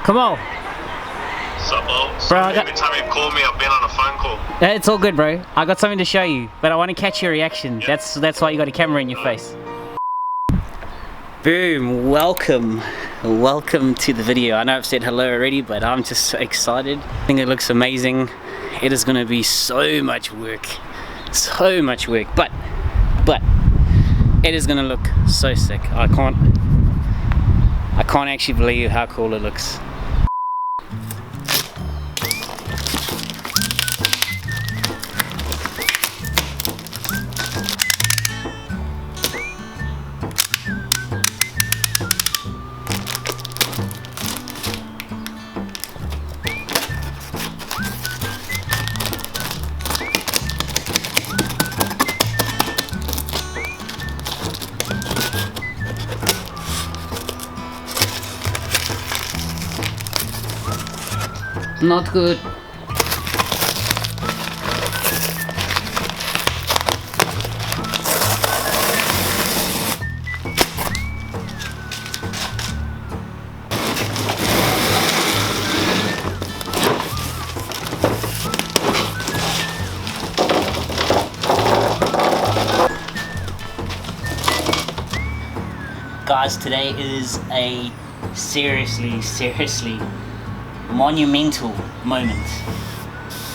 Come on. Bro, every time you've called me, I've been on a phone call. It's all good, bro. I got something to show you, but I want to catch your reaction. Yeah. That's why you got a camera in your face. Boom, welcome to the video. I know I've said hello already, but I'm just so excited. I think it looks amazing. It is going to be so much work, but it is going to look so sick. I can't actually believe how cool it looks. Not good. Guys, today is a seriously monumental moment.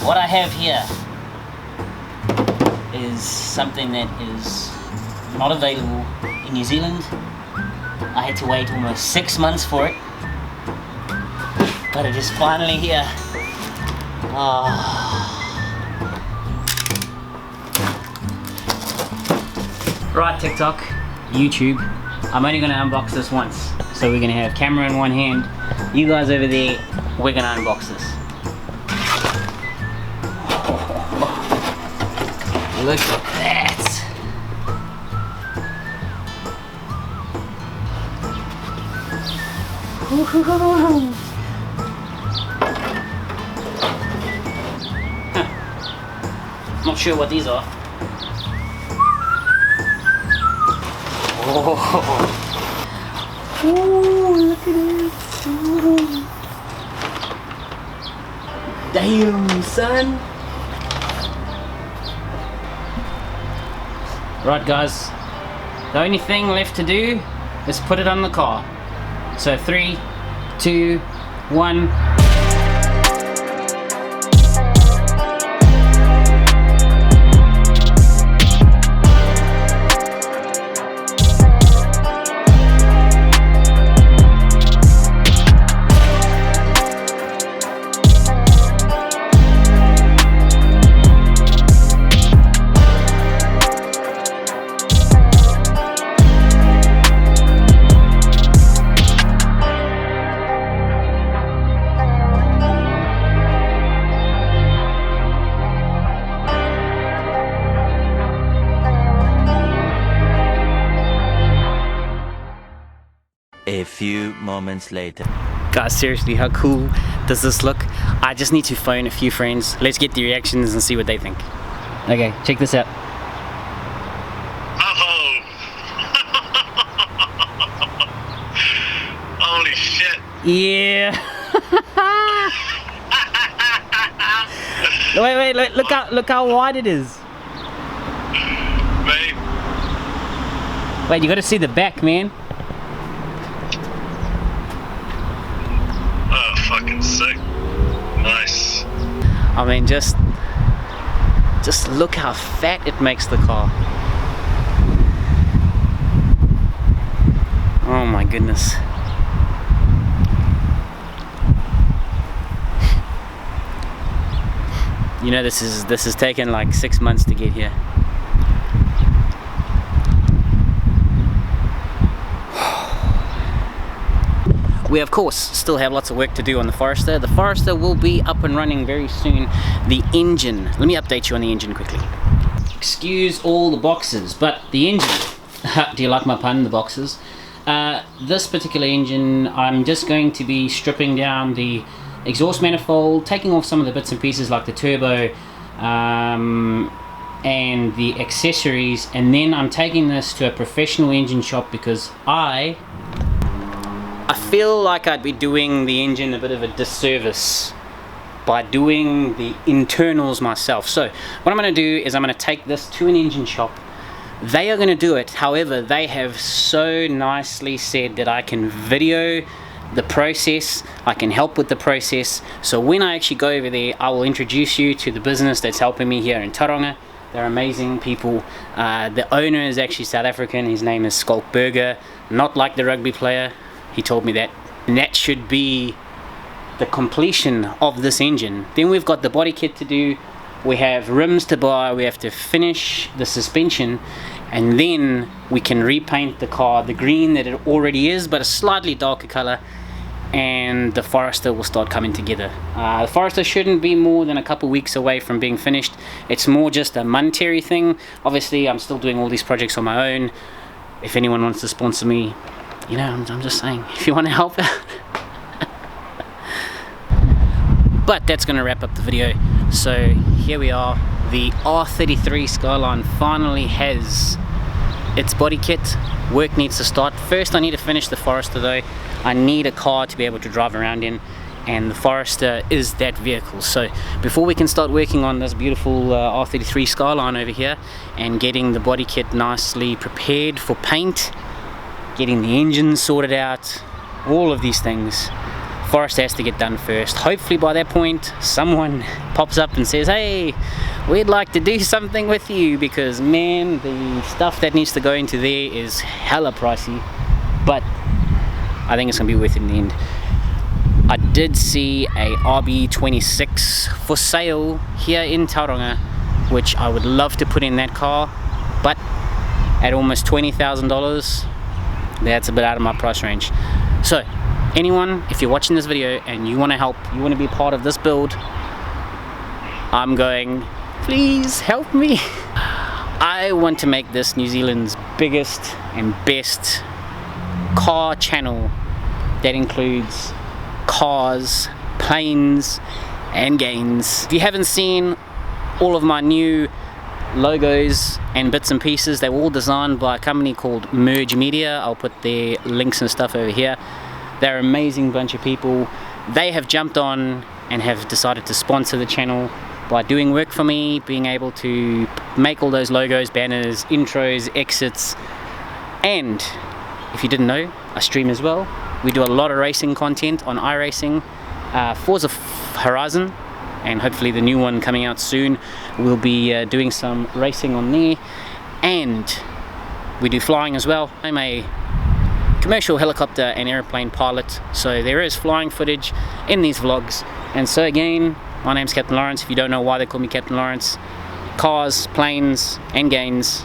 What I have here is something that is not available in New Zealand. I had to wait almost 6 months for it, but it is finally here. Right, TikTok, YouTube, I'm only going to unbox this once. So we're going to have camera in one hand, you guys over there, we're going to unbox this. Look at that. Not sure what these are. Oh, look at it. Ooh. Damn, son. Right, guys. The only thing left to do is put it on the car. So 3, 2, 1. A few moments later. Guys, seriously, how cool does this look? I just need to phone a few friends. Let's get the reactions and see what they think. Okay, check this out. Oh! Holy shit! Yeah. wait, look how wide it is. Mate. Wait, you got to see the back, man. Fucking sick. Nice. I mean, just look how fat it makes the car. Oh my goodness. You know, this is taken like 6 months to get here. We of course still have lots of work to do on the Forester. The Forester will be up and running very soon. The engine, let me update you on the engine quickly. Excuse all the boxes, but the engine, do you like my pun, the boxes? This particular engine, I'm just going to be stripping down the exhaust manifold, taking off some of the bits and pieces like the turbo and the accessories, and then I'm taking this to a professional engine shop because I I feel like I'd be doing the engine a bit of a disservice by doing the internals myself. So what I'm going to do is I'm going to take this to an engine shop. They are going to do it. However, they have so nicely said that I can video the process, I can help with the process. So when I actually go over there, I will introduce you to the business that's helping me here in Tauranga. They're amazing people. The owner is actually South African. His name is Skalkberger, not like the rugby player. He told me that. And that should be the completion of this engine. Then we've got the body kit to do. We have rims to buy. We have to finish the suspension, and then we can repaint the car the green that it already is, but a slightly darker color, and the Forester will start coming together. The Forester shouldn't be more than a couple weeks away from being finished. It's more just a monetary thing. Obviously, I'm still doing all these projects on my own. If anyone wants to sponsor me, you know, I'm just saying, if you want to help out. But that's going to wrap up the video. So here we are. The R33 Skyline finally has its body kit. Work needs to start. First I need to finish the Forester though. I need a car to be able to drive around in, and the Forester is that vehicle. So before we can start working on this beautiful R33 Skyline over here and getting the body kit nicely prepared for paint, getting the engine sorted out, all of these things, Forester has to get done first. Hopefully by that point someone pops up and says, hey, we'd like to do something with you, because man, the stuff that needs to go into there is hella pricey, but I think it's gonna be worth it in the end. I did see a RB26 for sale here in Tauranga, which I would love to put in that car, but at almost $20,000, that's a bit out of my price range. So anyone, if you're watching this video and you want to help, you want to be part of this build, I'm going, please help me. I want to make this New Zealand's biggest and best car channel that includes cars, planes and gains. If you haven't seen all of my new logos and bits and pieces, they were all designed by a company called Merge Media. I'll put their links and stuff over here. They're an amazing bunch of people. They have jumped on and have decided to sponsor the channel by doing work for me, being able to make all those logos, banners, intros, exits. And if you didn't know, I stream as well. We do a lot of racing content on iRacing, Forza Horizon, and hopefully the new one coming out soon. We'll be doing some racing on there, and we do flying as well. I'm a commercial helicopter and airplane pilot, so there is flying footage in these vlogs. And so again, my name's Captain Lawrence. If you don't know why they call me Captain Lawrence, cars, planes and gains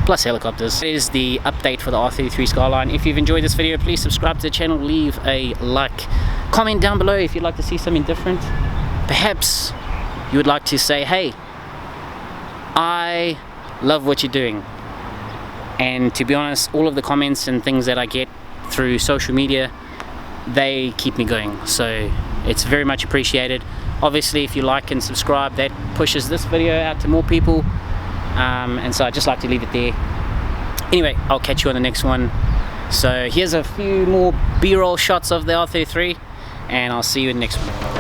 plus helicopters. That is the update for the R33 Skyline. If you've enjoyed this video, please subscribe to the channel, leave a like, comment down below if you'd like to see something different. Perhaps you would like to say, hey, I love what you're doing. And to be honest, all of the comments and things that I get through social media, they keep me going, so it's very much appreciated. Obviously, if you like and subscribe, that pushes this video out to more people, and so I'd just like to leave it there. Anyway, I'll catch you on the next one. So here's a few more B-roll shots of the R33, and I'll see you in the next one.